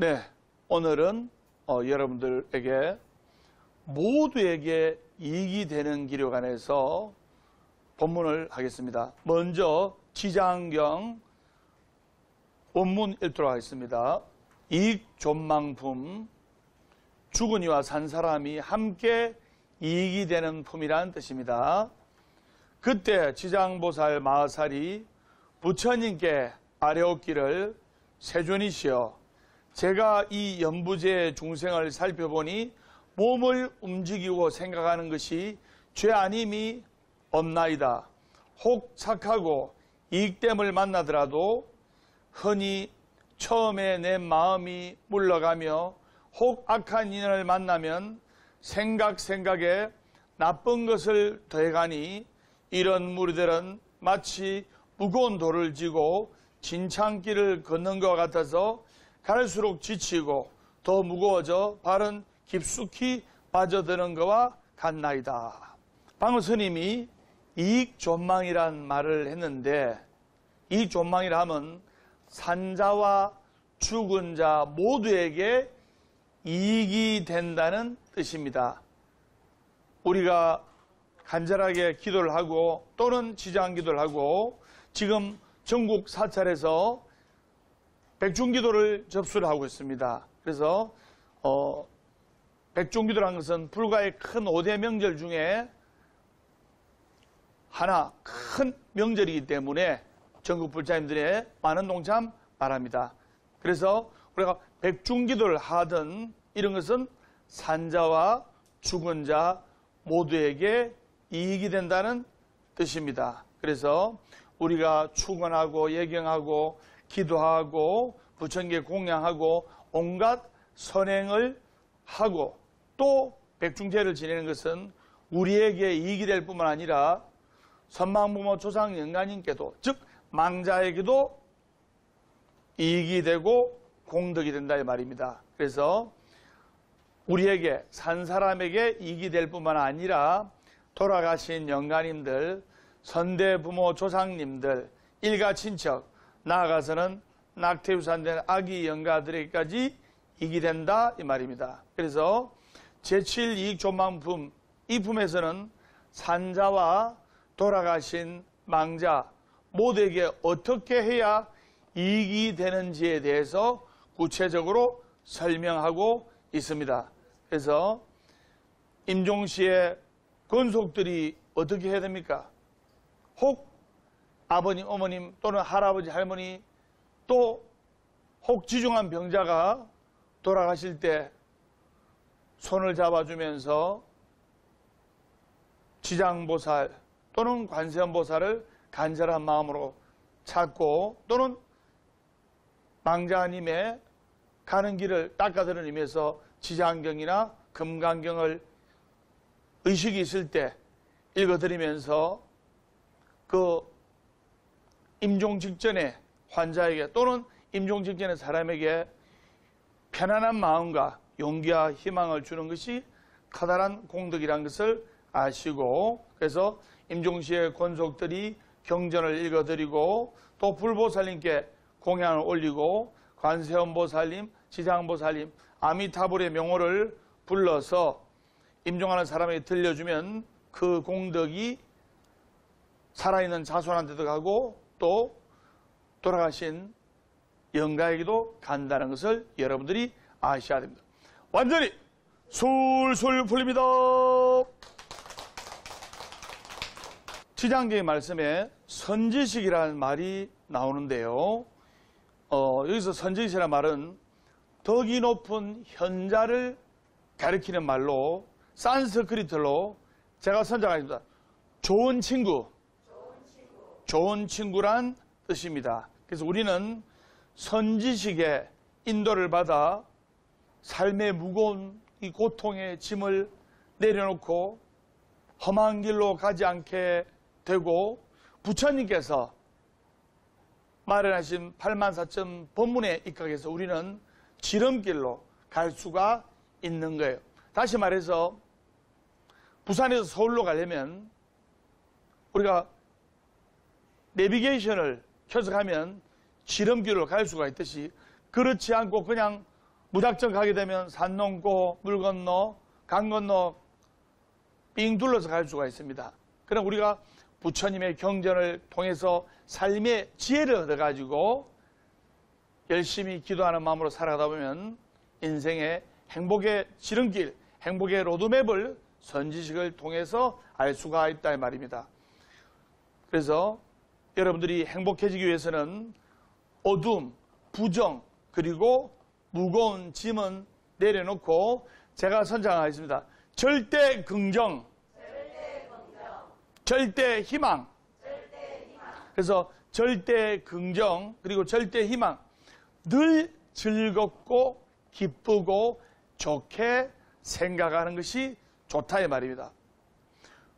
네, 오늘은 여러분들에게 모두에게 이익이 되는 길에 관해서 본문을 하겠습니다. 먼저 지장경 원문 읽도록 하겠습니다. 이익존망품, 죽은 이와 산 사람이 함께 이익이 되는 품이라는 뜻입니다. 그때 지장보살 마하살이 부처님께 아뢰었기를, 세존이시여, 제가 이 연부제 중생을 살펴보니 몸을 움직이고 생각하는 것이 죄 아님이 없나이다. 혹 착하고 이익됨을 만나더라도 흔히 처음에 내 마음이 물러가며 혹 악한 인연을 만나면 생각에 나쁜 것을 더해가니 이런 무리들은 마치 무거운 돌을 지고 진창길을 걷는 것 같아서 갈수록 지치고 더 무거워져 발은 깊숙이 빠져드는 것과 같나이다. 방금 스님이 이익존망이란 말을 했는데, 이익존망이라 하면 산자와 죽은 자 모두에게 이익이 된다는 뜻입니다. 우리가 간절하게 기도를 하고 또는 지장기도를 하고 지금 전국 사찰에서 백중기도를 접수를 하고 있습니다. 그래서 백중기도라는 것은 불가의 큰 5대 명절 중에 하나, 큰 명절이기 때문에 전국 불자님들의 많은 동참 바랍니다. 그래서 우리가 백중기도를 하든 이런 것은 산자와 죽은 자 모두에게 이익이 된다는 뜻입니다. 그래서 우리가 축원하고 예경하고 기도하고 부처님께 공양하고 온갖 선행을 하고 또 백중제를 지내는 것은 우리에게 이익이 될 뿐만 아니라 선망부모 조상 영가님께도, 즉 망자에게도 이익이 되고 공덕이 된다 이 말입니다. 그래서 우리에게, 산 사람에게 이익이 될 뿐만 아니라 돌아가신 영가님들, 선대부모 조상님들, 일가 친척, 나아가서는 낙태유산된 아기 영가들에게까지 이익이 된다 이 말입니다. 그래서 제7이익존망품, 이 품에서는 산자와 돌아가신 망자 모두에게 어떻게 해야 이익이 되는지에 대해서 구체적으로 설명하고 있습니다. 그래서 임종시의 권속들이 어떻게 해야 됩니까? 혹 아버님, 어머님 또는 할아버지, 할머니 또 혹 지중한 병자가 돌아가실 때 손을 잡아주면서 지장보살 또는 관세음보살을 간절한 마음으로 찾고, 또는 망자님의 가는 길을 닦아드리는 의미에서 지장경이나 금강경을 의식이 있을 때 읽어드리면서 그 임종 직전에 환자에게 또는 임종 직전에 사람에게 편안한 마음과 용기와 희망을 주는 것이 커다란 공덕이라는 것을 아시고, 그래서 임종시의 권속들이 경전을 읽어드리고 또 불보살님께 공양을 올리고 관세음보살님, 지장보살님, 아미타불의 명호를 불러서 임종하는 사람에게 들려주면 그 공덕이 살아있는 자손한테도 가고 또 돌아가신 영가에게도 간다는 것을 여러분들이 아셔야 됩니다. 완전히 술술 풀립니다. 지장경의 말씀에 선지식이라는 말이 나오는데요. 여기서 선지식이라는 말은 덕이 높은 현자를 가리키는 말로 산스크리트로 제가 선정하겠습니다. 좋은 친구. 좋은 친구란 뜻입니다. 그래서 우리는 선지식의 인도를 받아 삶의 무거운 이 고통의 짐을 내려놓고 험한 길로 가지 않게 되고, 부처님께서 마련하신 84점 법문에 입각해서 우리는 지름길로 갈 수가 있는 거예요. 다시 말해서 부산에서 서울로 가려면 우리가 내비게이션을 켜서 가면 지름길로 갈 수가 있듯이, 그렇지 않고 그냥 무작정 가게 되면 산 넘고 물 건너 강 건너 삥 둘러서 갈 수가 있습니다. 그럼 우리가 부처님의 경전을 통해서 삶의 지혜를 얻어가지고 열심히 기도하는 마음으로 살아가다 보면 인생의 행복의 지름길, 행복의 로드맵을 선지식을 통해서 알 수가 있다 이 말입니다. 그래서 여러분들이 행복해지기 위해서는 어둠, 부정, 그리고 무거운 짐은 내려놓고 제가 선창하겠습니다. 절대 긍정, 절대 희망. 그래서 절대 긍정 그리고 절대 희망, 늘 즐겁고 기쁘고 좋게 생각하는 것이 좋다 이 말입니다.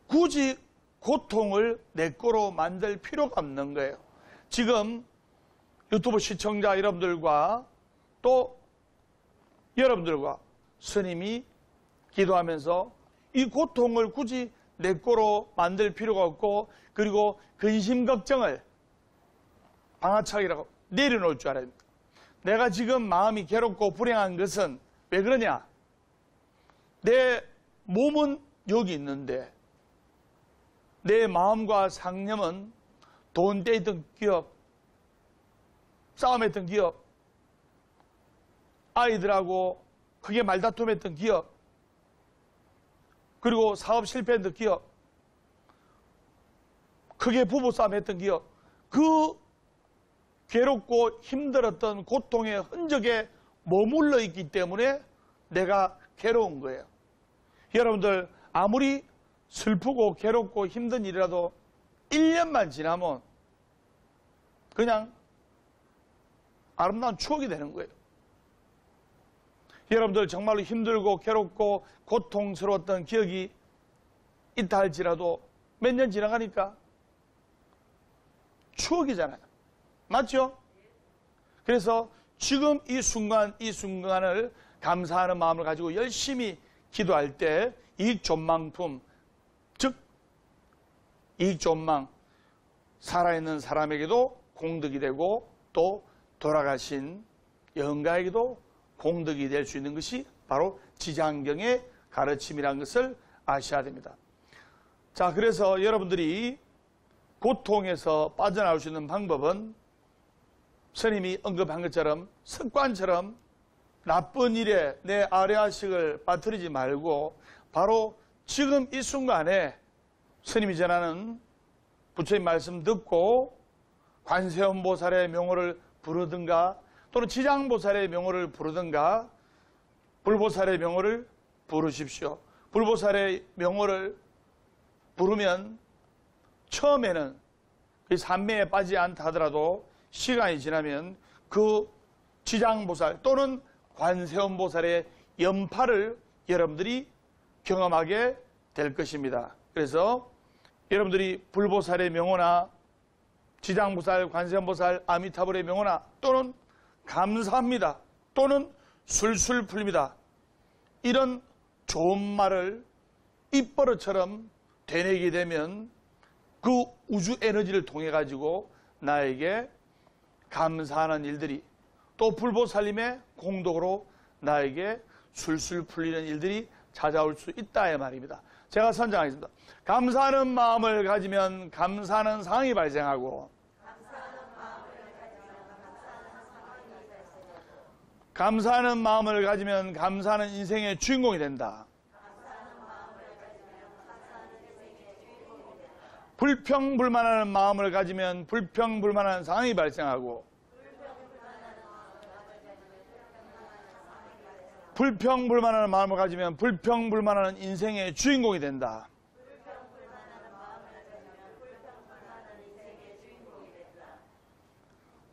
굳이 고통을 내 거로 만들 필요가 없는 거예요. 지금 유튜브 시청자 여러분들과 또 여러분들과 스님이 기도하면서 이 고통을 굳이 내 거로 만들 필요가 없고, 그리고 근심 걱정을 방아차기라고 내려놓을 줄 알아야 됩니다. 내가 지금 마음이 괴롭고 불행한 것은 왜 그러냐? 내 몸은 여기 있는데 내 마음과 상념은 돈 떼있던 기업, 싸움했던 기업, 아이들하고 크게 말다툼했던 기업, 그리고 사업 실패했던 기업, 크게 부부싸움 했던 기업, 그 괴롭고 힘들었던 고통의 흔적에 머물러 있기 때문에 내가 괴로운 거예요. 여러분들 아무리 슬프고 괴롭고 힘든 일이라도 1년만 지나면 그냥 아름다운 추억이 되는 거예요. 여러분들 정말로 힘들고 괴롭고 고통스러웠던 기억이 있다 할지라도 몇 년 지나가니까 추억이잖아요. 맞죠? 그래서 지금 이 순간을 감사하는 마음을 가지고 열심히 기도할 때 이익존망품, 즉 이익존망, 살아있는 사람에게도 공덕이 되고 또 돌아가신 영가에게도 공덕이 될 수 있는 것이 바로 지장경의 가르침이라는 것을 아셔야 됩니다. 자, 그래서 여러분들이 고통에서 빠져나올 수 있는 방법은 스님이 언급한 것처럼 습관처럼 나쁜 일에 내 아뢰아식을 빠뜨리지 말고 바로 지금 이 순간에 스님이 전하는 부처님 말씀 듣고 관세음보살의 명호를 부르든가 또는 지장보살의 명호를 부르든가 불보살의 명호를 부르십시오. 불보살의 명호를 부르면 처음에는 그 산매에 빠지지 않다 하더라도 시간이 지나면 그 지장보살 또는 관세음보살의 연파를 여러분들이 경험하게 될 것입니다. 그래서 여러분들이 불보살의 명호나 지장보살, 관세음보살, 아미타불의 명호나 또는 감사합니다 또는 술술 풀립니다, 이런 좋은 말을 입버릇처럼 되뇌게 되면 그 우주 에너지를 통해 가지고 나에게 감사하는 일들이 또 불보살님의 공덕으로 나에게 술술 풀리는 일들이 찾아올 수 있다 이 말입니다. 제가 선정하겠습니다. 감사하는 마음을 가지면 감사하는 상황이 발생하고, 감사하는 마음을 가지면 감사하는 인생의 주인공이 된다. 불평불만하는 마음을 가지면 불평불만한 상황이 발생하고, 불평불만하는 마음을 가지면 불평불만한 인생의 주인공이 된다.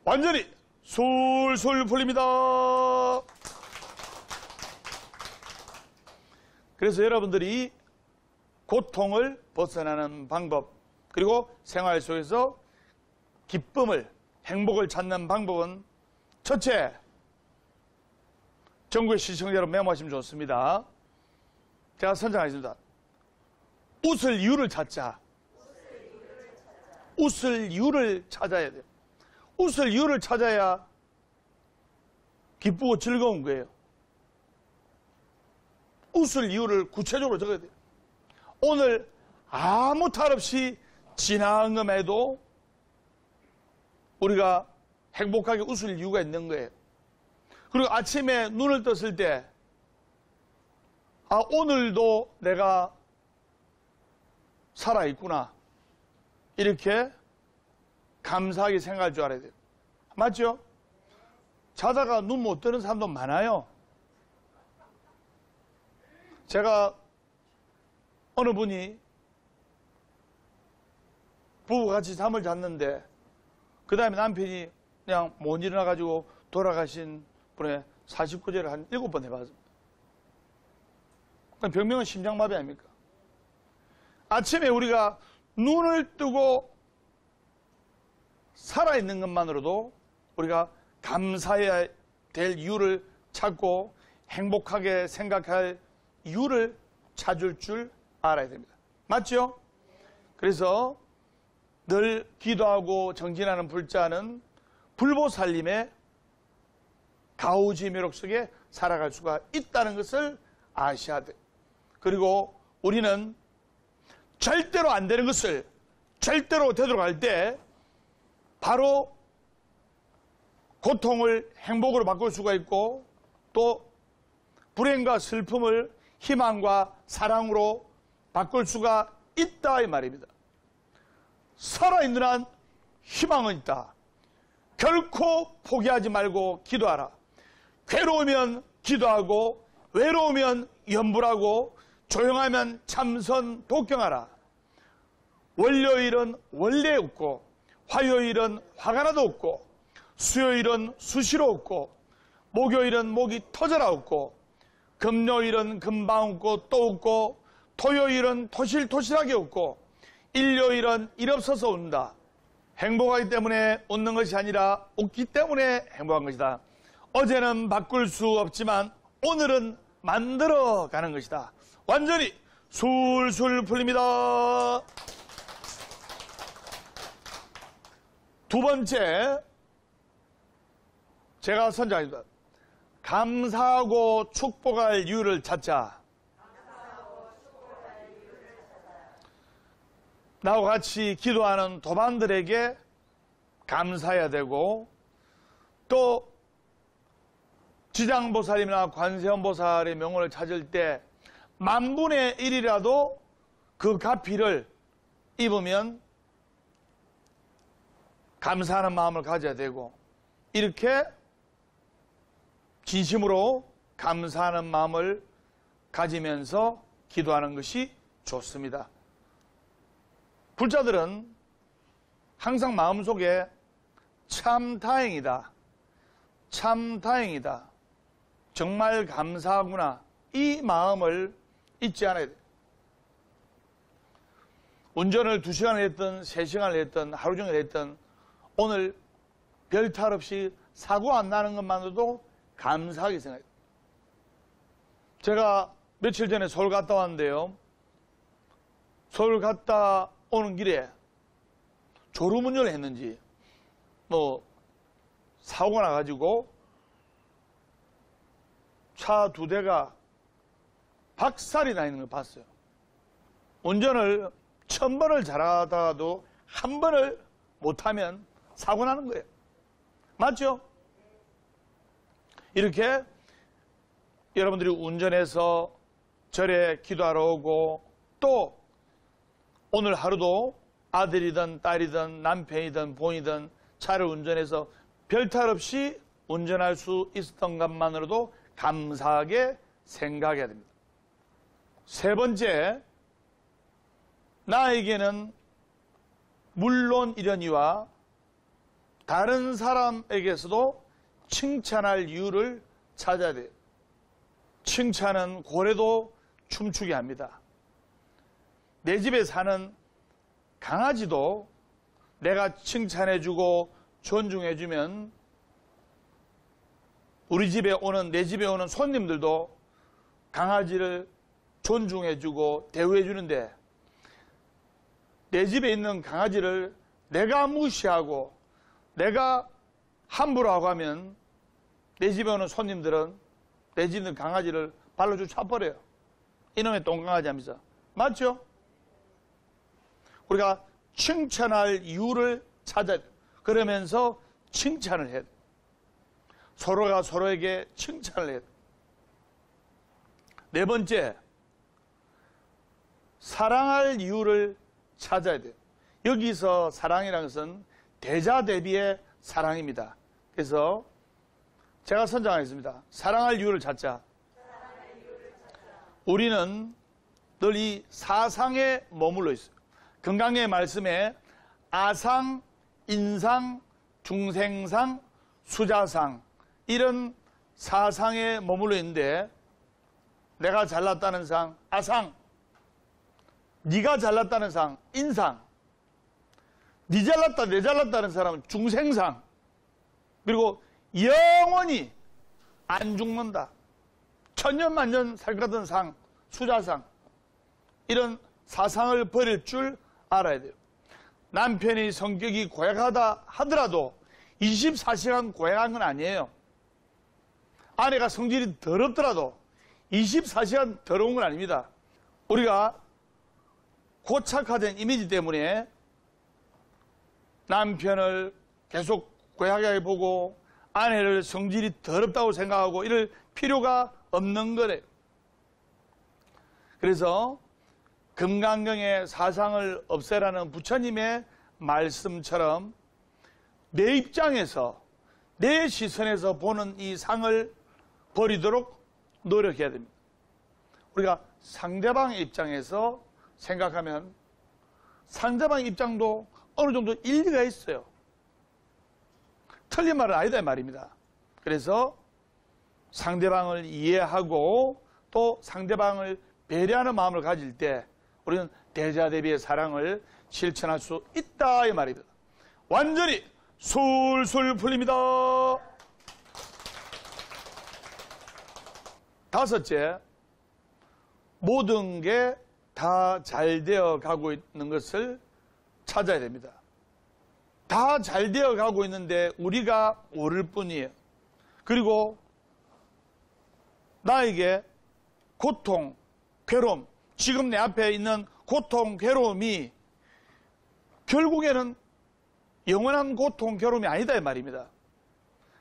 완전히 술술 풀립니다. 그래서 여러분들이 고통을 벗어나는 방법, 그리고 생활 속에서 기쁨을, 행복을 찾는 방법은 첫째, 전국의 시청자 여러분 메모하시면 좋습니다. 제가 선정하겠습니다. 웃을 이유를 찾자. 웃을 이유를 찾아야 돼요. 웃을 이유를 찾아야 기쁘고 즐거운 거예요. 웃을 이유를 구체적으로 적어야 돼요. 오늘 아무 탈 없이 지나간 것에도 우리가 행복하게 웃을 이유가 있는 거예요. 그리고 아침에 눈을 떴을 때, 아, 오늘도 내가 살아있구나. 이렇게 감사하게 생각할 줄 알아야 돼요. 맞죠? 자다가 눈 못 뜨는 사람도 많아요. 제가 어느 분이 부부같이 잠을 잤는데 그 다음에 남편이 그냥 못 일어나가지고 돌아가신 분의 49제를 한 7번 해봤습니다. 병명은 심장마비 아닙니까? 아침에 우리가 눈을 뜨고 살아있는 것만으로도 우리가 감사해야 될 이유를 찾고 행복하게 생각할 이유를 찾을 줄 알아야 됩니다. 맞죠? 그래서 늘 기도하고 정진하는 불자는 불보살림의 가우지묘록 속에 살아갈 수가 있다는 것을 아셔야 돼요. 그리고 우리는 절대로 안 되는 것을 절대로 되도록 할 때 바로 고통을 행복으로 바꿀 수가 있고 또 불행과 슬픔을 희망과 사랑으로 바꿀 수가 있다 이 말입니다. 살아있는 한 희망은 있다. 결코 포기하지 말고 기도하라. 괴로우면 기도하고 외로우면 염불하고 조용하면 참선 독경하라. 월요일은 원래 웃고 화요일은 화가 나도 웃고 수요일은 수시로 웃고 목요일은 목이 터져라 웃고 금요일은 금방 웃고 또 웃고 토요일은 토실토실하게 웃고 일요일은 일 없어서 웃는다. 행복하기 때문에 웃는 것이 아니라 웃기 때문에 행복한 것이다. 어제는 바꿀 수 없지만 오늘은 만들어가는 것이다. 완전히 술술 풀립니다. 두 번째, 제가 선정합니다. 감사하고 축복할 이유를 찾자. 나와 같이 기도하는 도반들에게 감사해야 되고 또 지장보살이나 관세음보살의 명호를 찾을 때 만분의 1이라도 그 가피를 입으면 감사하는 마음을 가져야 되고 이렇게 진심으로 감사하는 마음을 가지면서 기도하는 것이 좋습니다. 불자들은 항상 마음속에 참 다행이다. 참 다행이다. 정말 감사하구나. 이 마음을 잊지 않아야 돼요. 운전을 2시간을 했든 3시간을 했든 하루 종일 했든 오늘 별 탈 없이 사고 안 나는 것만으로도 감사하게 생각해요. 제가 며칠 전에 서울 갔다 왔는데요. 서울 갔다 오는 길에 졸음운전을 했는지 사고가 나가지고 차 2대가 박살이 나 있는 걸 봤어요. 운전을 1000번을 잘하다가도 한 번을 못하면 사고 나는 거예요. 맞죠? 이렇게 여러분들이 운전해서 절에 기도하러 오고 또 오늘 하루도 아들이든 딸이든 남편이든 부인이든 차를 운전해서 별탈 없이 운전할 수 있었던 것만으로도 감사하게 생각해야 됩니다. 세 번째, 나에게는 물론 이러니와 다른 사람에게서도 칭찬할 이유를 찾아야 돼요. 칭찬은 고래도 춤추게 합니다. 내 집에 사는 강아지도 내가 칭찬해주고 존중해주면 우리 집에 오는, 내 집에 오는 손님들도 강아지를 존중해주고 대우해주는데 내 집에 있는 강아지를 내가 무시하고 내가 함부로 하고 하면 내 집에 오는 손님들은 내 집 있는 강아지를 발로 쭉 차버려요. 이놈의 똥강아지 하면서. 맞죠? 우리가 칭찬할 이유를 찾아야 돼. 그러면서 칭찬을 해야 돼. 서로가 서로에게 칭찬을 해야 돼. 네 번째, 사랑할 이유를 찾아야 돼요. 여기서 사랑이라는 것은 대자 대비의 사랑입니다. 그래서 제가 선정하겠습니다. 사랑할 이유를 찾자. 우리는 늘 이 사상에 머물러 있어요. 건강의 말씀에 아상, 인상, 중생상, 수자상 이런 사상에 머물러 있는데 내가 잘났다는 상, 아상, 네가 잘났다는 상, 인상, 네 잘났다, 내 잘났다는 사람은 중생상, 그리고 영원히 안 죽는다, 천년만년 살 거던 상, 수자상, 이런 사상을 버릴 줄 알아야 돼요. 남편이 성격이 고약하다 하더라도 24시간 고약한 건 아니에요. 아내가 성질이 더럽더라도 24시간 더러운 건 아닙니다. 우리가 고착화된 이미지 때문에 남편을 계속 고약하게 보고 아내를 성질이 더럽다고 생각하고 이럴 필요가 없는 거래요. 그래서 금강경의 사상을 없애라는 부처님의 말씀처럼 내 입장에서, 내 시선에서 보는 이 상을 버리도록 노력해야 됩니다. 우리가 상대방의 입장에서 생각하면 상대방의 입장도 어느 정도 일리가 있어요. 틀린 말은 아니다 이 말입니다. 그래서 상대방을 이해하고 또 상대방을 배려하는 마음을 가질 때 우리는 대자대비의 사랑을 실천할 수 있다 이 말입니다. 완전히 술술 풀립니다. 다섯째, 모든 게 다 잘 되어 가고 있는 것을 찾아야 됩니다. 다 잘 되어 가고 있는데 우리가 모를 뿐이에요. 그리고 나에게 고통, 괴로움, 지금 내 앞에 있는 고통, 괴로움이 결국에는 영원한 고통, 괴로움이 아니다 이 말입니다.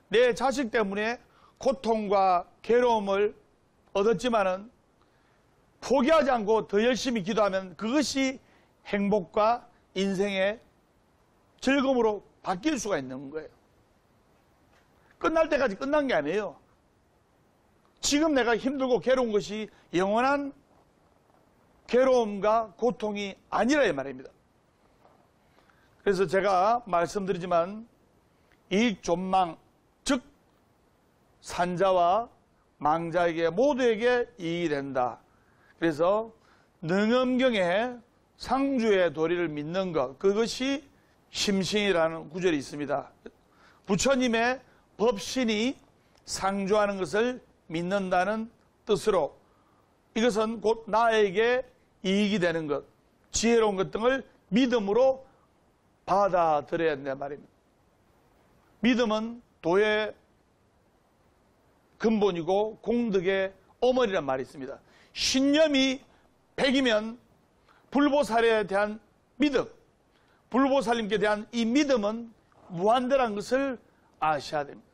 내 자식 때문에 고통과 괴로움을 얻었지만은 포기하지 않고 더 열심히 기도하면 그것이 행복과 인생의 즐거움으로 바뀔 수가 있는 거예요. 끝날 때까지 끝난 게 아니에요. 지금 내가 힘들고 괴로운 것이 영원한 괴로움과 고통이 아니라 이 말입니다. 그래서 제가 말씀드리지만 이익 존망, 즉 산자와 망자에게 모두에게 이익이 된다. 그래서 능엄경에 상주의 도리를 믿는 것, 그것이 심신이라는 구절이 있습니다. 부처님의 법신이 상주하는 것을 믿는다는 뜻으로 이것은 곧 나에게 이익이 되는 것, 지혜로운 것 등을 믿음으로 받아들여야 된다는 말입니다. 믿음은 도의 근본이고 공덕의 어머니란 말이 있습니다. 신념이 100이면 불보살에 대한 믿음, 불보살님께 대한 이 믿음은 무한대라는 것을 아셔야 됩니다.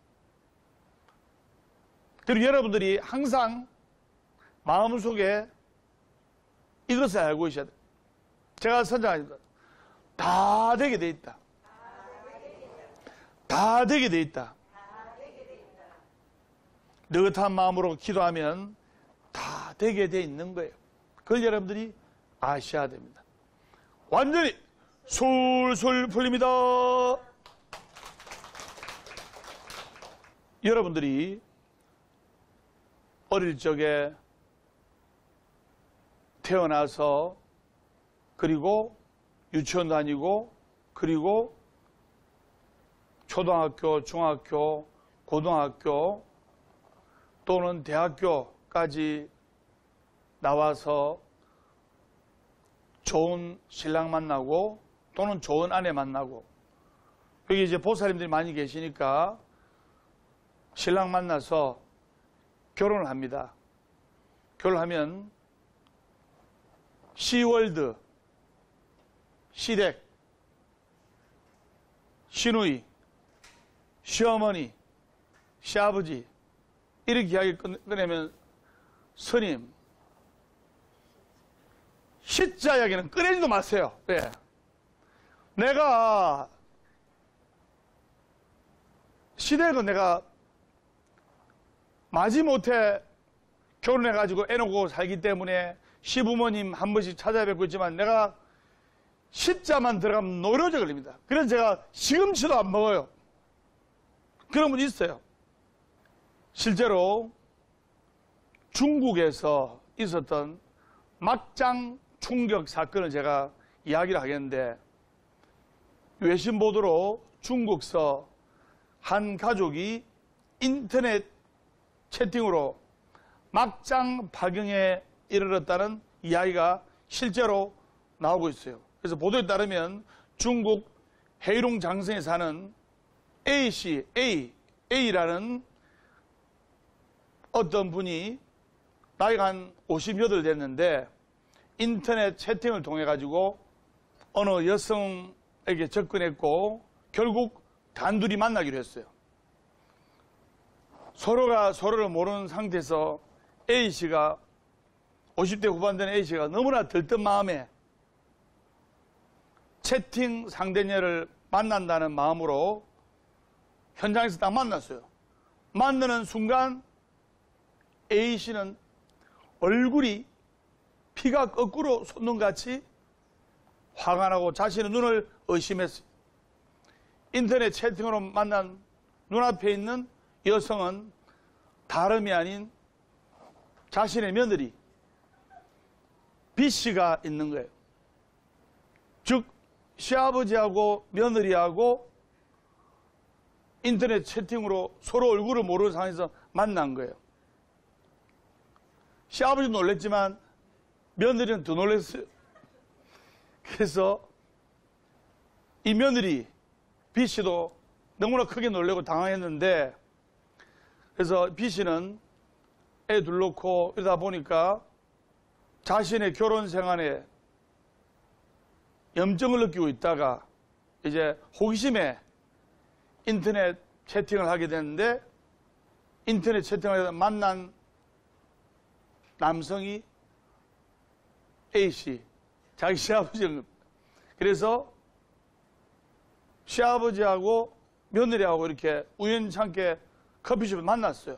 그리고 여러분들이 항상 마음속에 이것을 알고 있어야 돼요. 제가 선정합니다. 다 되게 돼 있다. 다 되게 돼 있다. 느긋한 마음으로 기도하면 다 되게 돼 있는 거예요. 그걸 여러분들이 아셔야 됩니다. 완전히 술술 풀립니다. 여러분들이 어릴 적에 태어나서 그리고 유치원 다니고 그리고 초등학교, 중학교, 고등학교 또는 대학교까지 나와서 좋은 신랑 만나고 또는 좋은 아내 만나고 여기 이제 보살님들이 많이 계시니까 신랑 만나서 결혼을 합니다. 결혼하면 시월드, 시댁, 시누이, 시어머니, 시아버지 이렇게 이야기 꺼내면 스님 시자 이야기는 꺼내지도 마세요. 왜? 내가 시댁은 내가 마지못해 결혼해가지고 애 놓고 살기 때문에 시부모님 한 번씩 찾아뵙고 있지만 내가 시자만 들어가면 노려져 걸립니다. 그래서 제가 시금치도 안 먹어요. 그런 분이 있어요. 실제로 중국에서 있었던 막장 충격 사건을 제가 이야기를 하겠는데, 외신 보도로 중국서 한 가족이 인터넷 채팅으로 막장 파경에 이르렀다는 이야기가 실제로 나오고 있어요. 그래서 보도에 따르면 중국 헤이룽 장성에 사는 A씨, A라는 어떤 분이 나이가 한 58 됐는데 인터넷 채팅을 통해 가지고 어느 여성에게 접근했고 결국 단둘이 만나기로 했어요. 서로가 서로를 모르는 상태에서 A씨가 50대 후반 된 A씨가 너무나 들뜬 마음에 채팅 상대녀를 만난다는 마음으로 현장에서 딱 만났어요. 만나는 순간 A씨는 얼굴이 피가 거꾸로 솟는같이 화가 나고 자신의 눈을 의심했어요. 인터넷 채팅으로 만난 눈앞에 있는 여성은 다름이 아닌 자신의 며느리 B씨가 있는 거예요. 즉 시아버지하고 며느리하고 인터넷 채팅으로 서로 얼굴을 모르는 상황에서 만난 거예요. 시아버지도 놀랬지만 며느리는 더 놀랐어요. 그래서 이 며느리 B씨도 너무나 크게 놀라고 당황했는데, 그래서 B씨는 애 둘 놓고 이러다 보니까 자신의 결혼 생활에 염증을 느끼고 있다가 이제 호기심에 인터넷 채팅을 하게 됐는데, 인터넷 채팅을 해서 만난 남성이 A씨, 자기 시아버지인. 그래서 시아버지하고 며느리하고 이렇게 우연찮게 커피숍에 만났어요.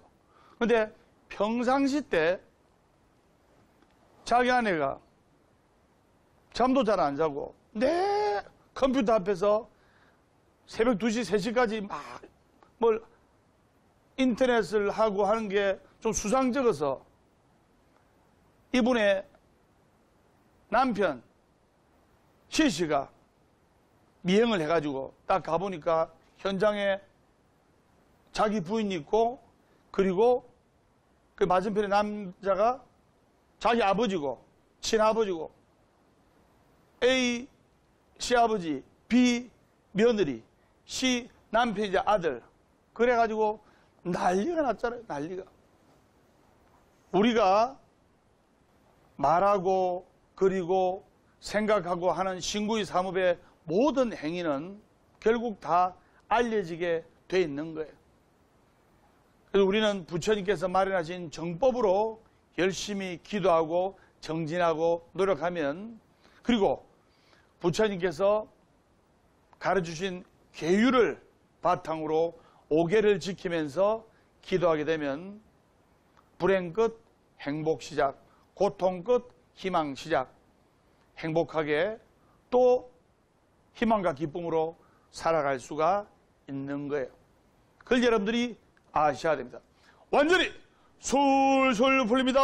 근데 평상시 때 자기 아내가 잠도 잘 안 자고 내 컴퓨터 앞에서 새벽 2시, 3시까지 막 뭘 인터넷을 하고 하는 게 좀 수상쩍어서 이분의 남편 시씨가 미행을 해가지고 딱 가보니까 현장에 자기 부인이 있고, 그리고 그 맞은편에 남자가 자기 아버지고 친아버지고 A 시아버지, B 며느리, C 남편이자 아들. 그래가지고 난리가 났잖아요. 난리가. 우리가 말하고 그리고 생각하고 하는 신구의 사업의 모든 행위는 결국 다 알려지게 돼 있는 거예요. 그래서 우리는 부처님께서 마련하신 정법으로 열심히 기도하고 정진하고 노력하면, 그리고 부처님께서 가르쳐주신 계율을 바탕으로 5계를 지키면서 기도하게 되면 불행 끝 행복 시작, 고통 끝 희망 시작, 행복하게 또 희망과 기쁨으로 살아갈 수가 있는 거예요. 그걸 여러분들이 아셔야 됩니다. 완전히 솔솔 풀립니다.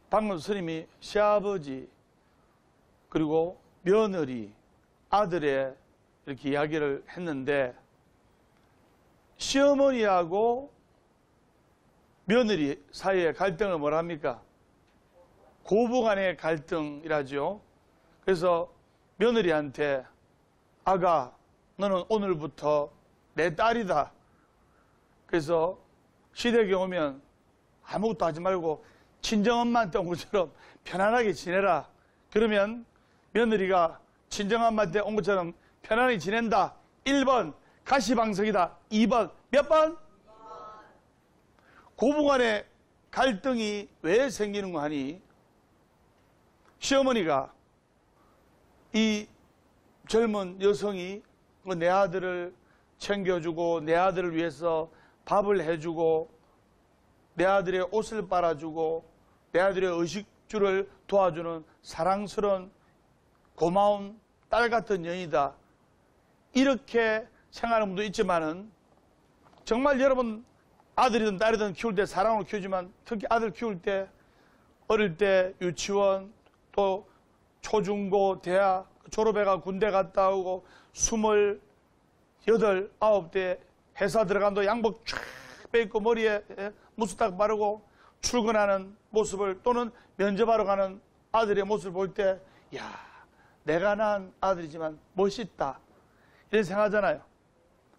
방금 스님이 시아버지 그리고 며느리, 아들의 이렇게 이야기를 했는데, 시어머니하고 며느리 사이의 갈등을 뭐라 합니까? 고부간의 갈등이라죠. 그래서 며느리한테 아가 너는 오늘부터 내 딸이다. 그래서 시댁에 오면 아무것도 하지 말고 친정엄마한테 온 것처럼 편안하게 지내라. 그러면 며느리가 친정엄마한테 온 것처럼 편안하게 지낸다. 1번 가시방석이다. 2번 몇 번? 고부간의 갈등이 왜 생기는 거 하니? 시어머니가 이 젊은 여성이 내 아들을 챙겨주고 내 아들을 위해서 밥을 해주고 내 아들의 옷을 빨아주고 내 아들의 의식주를 도와주는 사랑스러운 고마운 딸 같은 여인이다. 이렇게 생각하는 분도 있지만은 정말 여러분 아들이든 딸이든 키울 때 사랑으로 키우지만 특히 아들 키울 때 어릴 때 유치원 또 초중고 대학 졸업해가 군대 갔다 오고 28, 9대 회사 들어간도 양복 쫙 빼입고 머리에 무스딱 바르고 출근하는 모습을 또는 면접하러 가는 아들의 모습을 볼 때 야, 내가 낳은 아들이지만 멋있다 이런 생각하잖아요.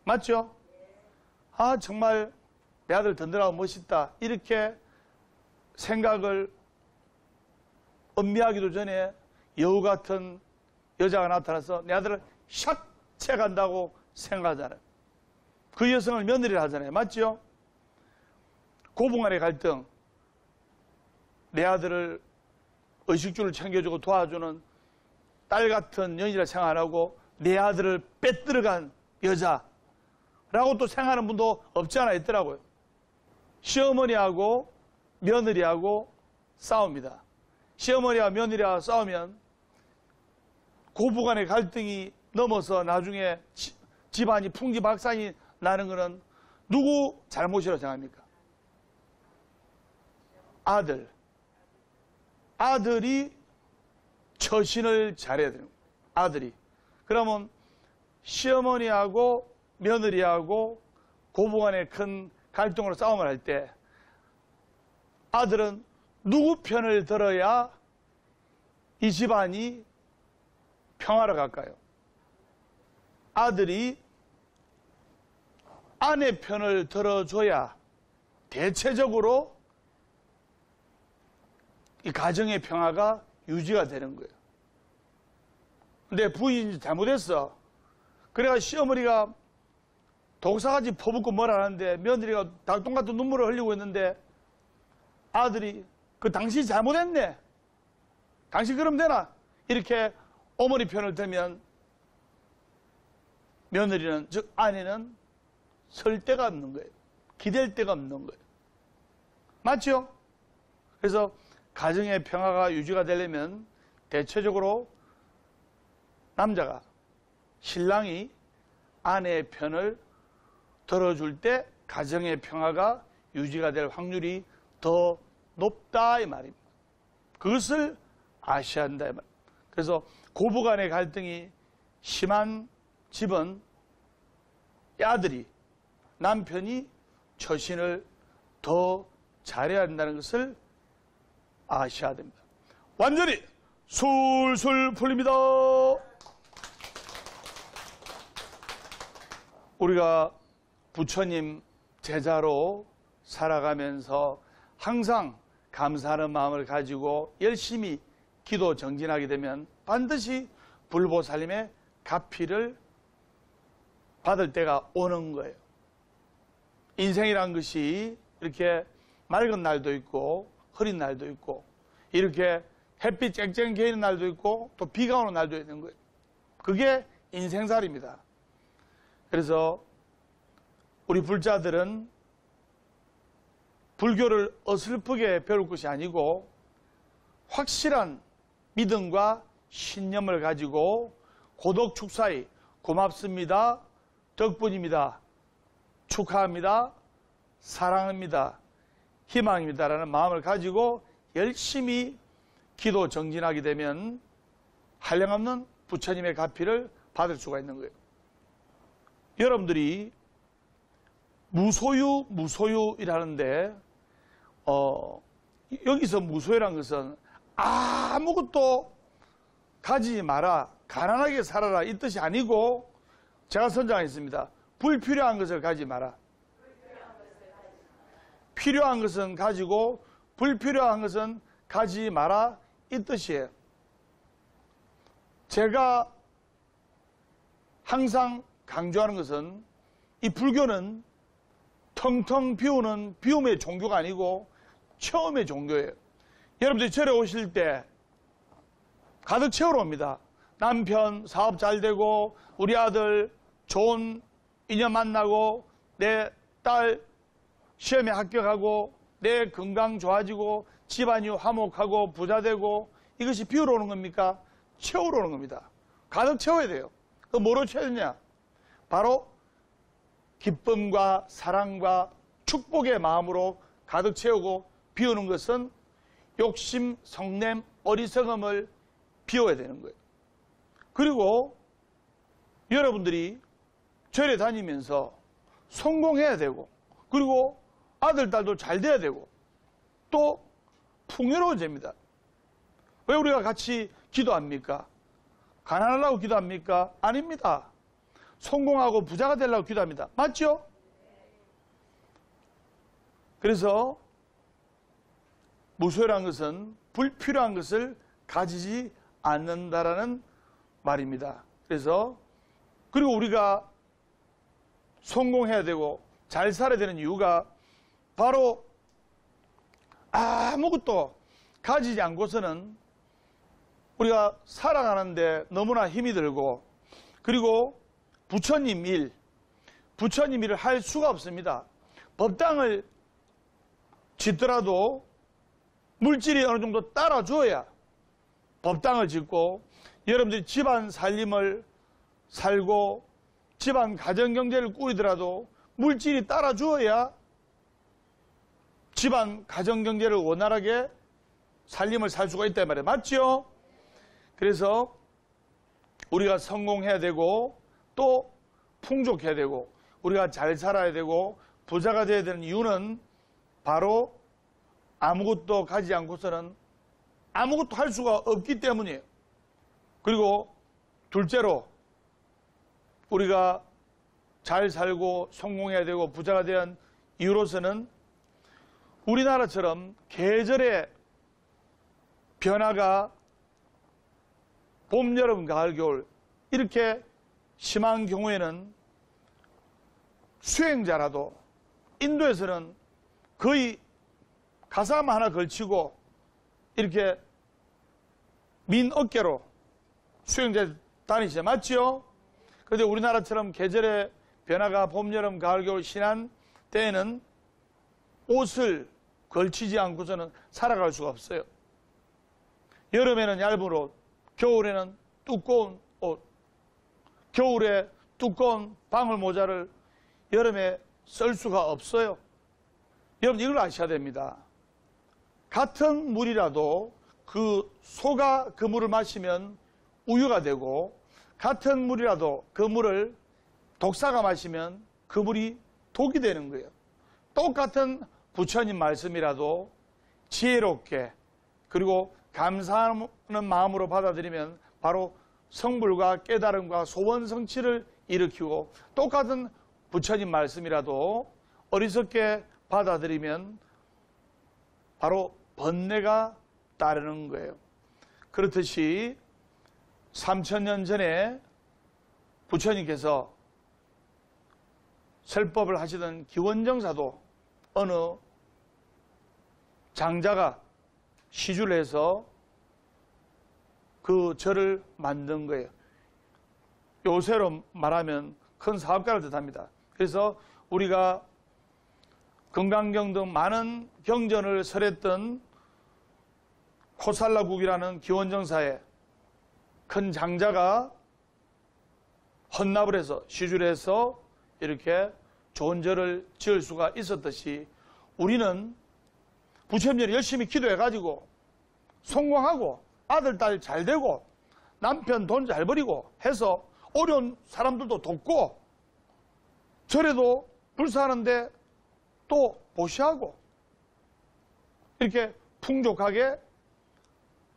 맞죠? 아 정말 내 아들 든든하고 멋있다 이렇게 생각을 음미하기도 전에 여우 같은 여자가 나타나서 내 아들을 샥 채간다고 생각하잖아요. 그 여성을 며느리라 하잖아요. 맞죠? 고부간의 갈등, 내 아들을 의식주를 챙겨주고 도와주는 딸 같은 여인이라 생각 안 하고 내 아들을 빼들어간 여자라고 또 생각하는 분도 없지 않아 있더라고요. 시어머니하고 며느리하고 싸웁니다. 시어머니와 며느리와 싸우면 고부간의 갈등이 넘어서 나중에 집안이 풍지박산이 나는 것은 누구 잘못이라고 생각합니까? 아들이 처신을 잘해야 되는 거예요. 아들이. 그러면 시어머니하고 며느리하고 고부간의 큰 갈등으로 싸움을 할 때 아들은 누구 편을 들어야 이 집안이 평화로 갈까요? 아들이 아내 편을 들어줘야 대체적으로 이 가정의 평화가 유지가 되는 거예요. 근데 부인이 잘못했어. 그래가 시어머니가 독사같이 퍼붓고 뭐라 하는데 며느리가 닭똥 같은 눈물을 흘리고 있는데 아들이 그 당신이 잘못했네. 당신 그럼 되나? 이렇게 어머니 편을 들면 며느리는 즉 아내는 설 데가 없는 거예요. 기댈 데가 없는 거예요. 맞죠? 그래서 가정의 평화가 유지가 되려면 대체적으로 남자가 신랑이 아내의 편을 들어줄 때 가정의 평화가 유지가 될 확률이 더 높다 이 말입니다. 그것을 아셔야 한다 이 말입니다. 그래서 고부간의 갈등이 심한 집은 아들이 남편이 처신을 더 잘해야 한다는 것을 아셔야 됩니다. 완전히 술술 풀립니다. 우리가 부처님 제자로 살아가면서 항상 감사하는 마음을 가지고 열심히 기도 정진하게 되면 반드시 불보살님의 가피를 받을 때가 오는 거예요. 인생이란 것이 이렇게 맑은 날도 있고 흐린 날도 있고 이렇게 햇빛 쨍쨍 개는 날도 있고 또 비가 오는 날도 있는 거예요. 그게 인생살입니다. 그래서 우리 불자들은 불교를 어설프게 배울 것이 아니고 확실한 믿음과 신념을 가지고 고독축사히 고맙습니다, 덕분입니다, 축하합니다, 사랑합니다, 희망입니다라는 마음을 가지고 열심히 기도 정진하게 되면 한량없는 부처님의 가피를 받을 수가 있는 거예요. 여러분들이 무소유이라는데 여기서 무소유라는 것은 아무것도 가지지 마라, 가난하게 살아라 이 뜻이 아니고 제가 선정하겠습니다. 불필요한 것을 가지지 마라. 필요한 것은 가지고 불필요한 것은 가지지 마라, 이 뜻이에요. 제가 항상 강조하는 것은 이 불교는 텅텅 비우는 비움의 종교가 아니고 체험의 종교예요. 여러분들이 절에 오실 때 가득 채우러 옵니다. 남편 사업 잘 되고, 우리 아들 좋은 인연 만나고, 내 딸 시험에 합격하고, 내 건강 좋아지고, 집안이 화목하고 부자 되고, 이것이 비우러 오는 겁니까? 채우러 오는 겁니다. 가득 채워야 돼요. 그 뭐로 채우냐? 바로 기쁨과 사랑과 축복의 마음으로 가득 채우고, 비우는 것은 욕심, 성냄, 어리석음을 비워야 되는 거예요. 그리고 여러분들이 절에 다니면서 성공해야 되고, 그리고 아들, 딸도 잘 돼야 되고, 또 풍요로워집니다. 왜 우리가 같이 기도합니까? 가난하려고 기도합니까? 아닙니다. 성공하고 부자가 되려고 기도합니다. 맞죠? 그래서 무소유란 것은 불필요한 것을 가지지 않는다라는 말입니다. 그래서 그리고 우리가 성공해야 되고 잘 살아야 되는 이유가 바로 아무것도 가지지 않고서는 우리가 살아가는데 너무나 힘이 들고, 그리고 부처님 일을 할 수가 없습니다. 법당을 짓더라도 물질이 어느 정도 따라줘야 법당을 짓고, 여러분들이 집안 살림을 살고 집안 가정경제를 꾸리더라도 물질이 따라주어야 집안 가정경제를 원활하게 살림을 살 수가 있단 말이에요. 맞죠? 그래서 우리가 성공해야 되고, 또 풍족해야 되고, 우리가 잘 살아야 되고 부자가 되어야 되는 이유는 바로 아무것도 가지지 않고서는 아무것도 할 수가 없기 때문이에요. 그리고 둘째로 우리가 잘 살고 성공해야 되고 부자가 된 이유로서는 우리나라처럼 계절의 변화가 봄, 여름, 가을, 겨울 이렇게 심한 경우에는 수행자라도 인도에서는 거의 가사만 하나 걸치고 이렇게 민 어깨로 수행자 다니시죠. 맞죠? 그런데 우리나라처럼 계절의 변화가 봄, 여름, 가을, 겨울 심한 때에는 옷을 걸치지 않고서는 살아갈 수가 없어요. 여름에는 얇은 옷, 겨울에는 두꺼운 옷, 겨울에 두꺼운 방울모자를 여름에 쓸 수가 없어요. 여러분 이걸 아셔야 됩니다. 같은 물이라도 그 소가 그 물을 마시면 우유가 되고, 같은 물이라도 그 물을 독사가 마시면 그 물이 독이 되는 거예요. 똑같은 부처님 말씀이라도 지혜롭게 그리고 감사하는 마음으로 받아들이면 바로 성불과 깨달음과 소원 성취를 일으키고, 똑같은 부처님 말씀이라도 어리석게 받아들이면 바로 번뇌가 따르는 거예요. 그렇듯이 3000년 전에 부처님께서 설법을 하시던 기원정사도 어느 장자가 시주를 해서 그 절을 만든 거예요. 요새로 말하면 큰 사업가를 뜻합니다. 그래서 우리가 금강경 등 많은 경전을 설했던 코살라국이라는 기원정사에 큰 장자가 헌납을 해서 시주를 해서 이렇게 좋은 절을 지을 수가 있었듯이, 우리는 부처님을 열심히 기도해가지고 성공하고 아들, 딸 잘 되고 남편 돈 잘 버리고 해서 어려운 사람들도 돕고 절에도 불사하는데 또 보시하고 이렇게 풍족하게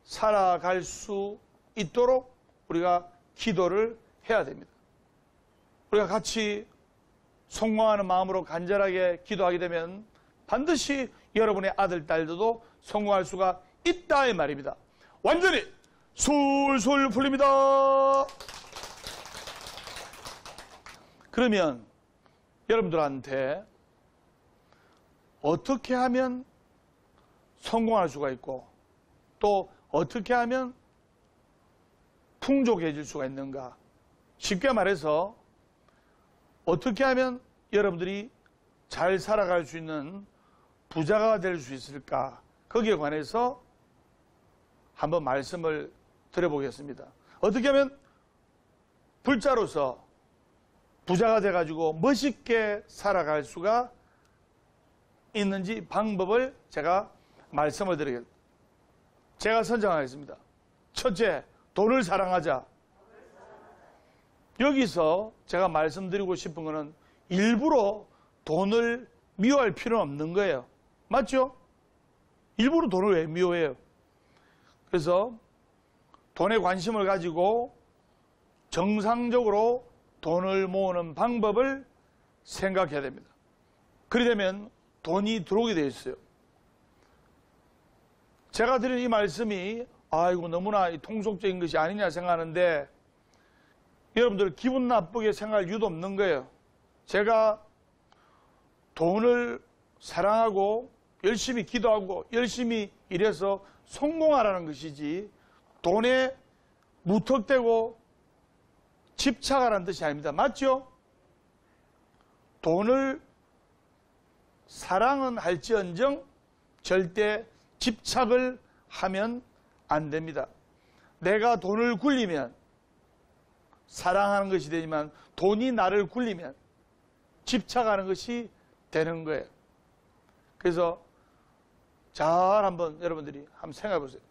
살아갈 수 있도록 우리가 기도를 해야 됩니다. 우리가 같이 성공하는 마음으로 간절하게 기도하게 되면 반드시 여러분의 아들, 딸들도 성공할 수가 있다 이 말입니다. 완전히 술술 풀립니다. 그러면 여러분들한테 어떻게 하면 성공할 수가 있고 또 어떻게 하면 풍족해질 수가 있는가? 쉽게 말해서 어떻게 하면 여러분들이 잘 살아갈 수 있는 부자가 될 수 있을까? 거기에 관해서 한번 말씀을 드려보겠습니다. 어떻게 하면 불자로서 부자가 돼가지고 멋있게 살아갈 수가 있는지 방법을 제가 말씀을 드리겠습니다. 제가 선정하겠습니다. 첫째, 돈을 사랑하자. 여기서 제가 말씀드리고 싶은 것은 일부러 돈을 미워할 필요는 없는 거예요. 맞죠? 일부러 돈을 왜 미워해요? 그래서 돈에 관심을 가지고 정상적으로 돈을 모으는 방법을 생각해야 됩니다. 그러려면 돈이 들어오게 되어 있어요. 제가 드린 이 말씀이 아이고 너무나 통속적인 것이 아니냐 생각하는데 여러분들 기분 나쁘게 생각할 이유도 없는 거예요. 제가 돈을 사랑하고 열심히 기도하고 열심히 일해서 성공하라는 것이지 돈에 무턱대고 집착하라는 뜻이 아닙니다. 맞죠? 돈을 사랑은 할지언정 절대 집착을 하면 안 됩니다. 내가 돈을 굴리면 사랑하는 것이 되지만 돈이 나를 굴리면 집착하는 것이 되는 거예요. 그래서 잘 한번 여러분들이 한번 생각해 보세요.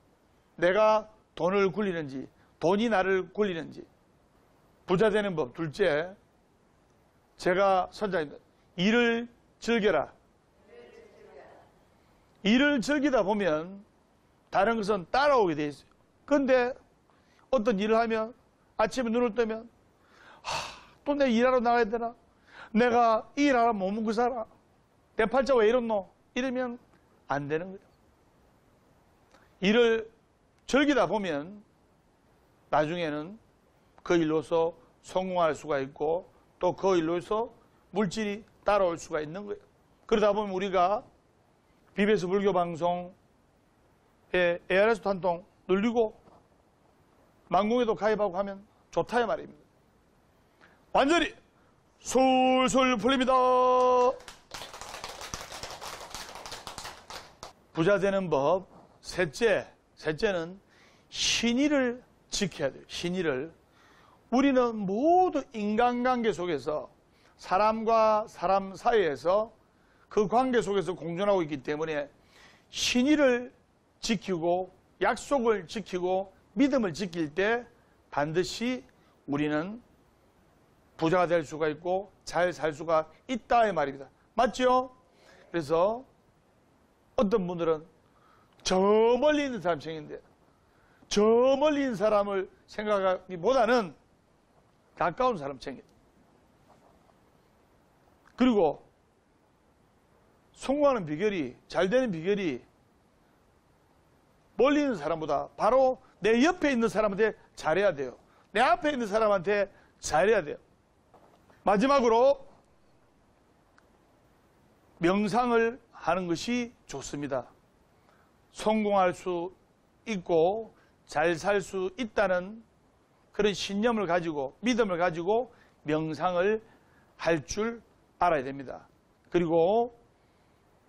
내가 돈을 굴리는지 돈이 나를 굴리는지. 부자 되는 법 둘째, 제가 선장입니다. 일을 즐겨라. 일을 즐기다 보면 다른 것은 따라오게 돼 있어요. 그런데 어떤 일을 하면 아침에 눈을 뜨면 또 내 일하러 나가야 되나? 내가 이 일하러 못 먹고 살아. 내 팔자 왜 이렇노? 이러면 안 되는 거예요. 일을 즐기다 보면 나중에는 그 일로서 성공할 수가 있고 또 그 일로서 물질이 따라올 수가 있는 거예요. 그러다 보면 우리가 BBS 불교방송에 ARS도 한 통 늘리고 망공에도 가입하고 하면 좋다 이 말입니다. 완전히 술술 풀립니다. 부자 되는 법 셋째는 신의를 지켜야 돼요. 신의를. 우리는 모두 인간관계 속에서 사람과 사람 사이에서 그 관계 속에서 공존하고 있기 때문에 신의를 지키고 약속을 지키고 믿음을 지킬 때 반드시 우리는 부자가 될 수가 있고 잘 살 수가 있다 이 말입니다. 맞죠? 그래서 어떤 분들은 저 멀리 있는 사람 생긴데 저 멀리 있는 사람을 생각하기보다는 가까운 사람 챙겨요. 그리고 성공하는 비결이, 잘 되는 비결이 멀리 있는 사람보다 바로 내 옆에 있는 사람한테 잘해야 돼요. 내 앞에 있는 사람한테 잘해야 돼요. 마지막으로 명상을 하는 것이 좋습니다. 성공할 수 있고 잘 살 수 있다는 그런 신념을 가지고 믿음을 가지고 명상을 할 줄 알아야 됩니다. 그리고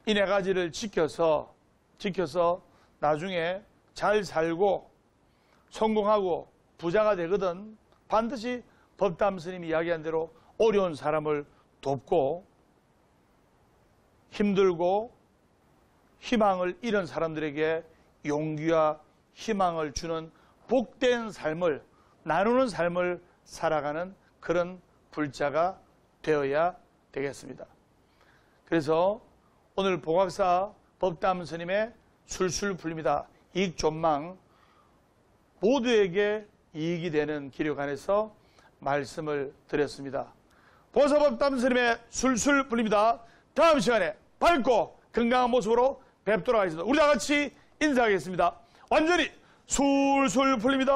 이 네 가지를 지켜서 나중에 잘 살고 성공하고 부자가 되거든 반드시 법담 스님이 이야기한 대로 어려운 사람을 돕고 힘들고 희망을 잃은 사람들에게 용기와 희망을 주는 복된 삶을 나누는 삶을 살아가는 그런 불자가 되어야 되겠습니다. 그래서 오늘 보각사 법담 스님의 술술 풀립니다. 이익 존망 모두에게 이익이 되는 길에 관해서 말씀을 드렸습니다. 보사법담 스님의 술술 풀립니다. 다음 시간에 밝고 건강한 모습으로 뵙도록 하겠습니다. 우리 다 같이 인사하겠습니다. 완전히 술술 풀립니다.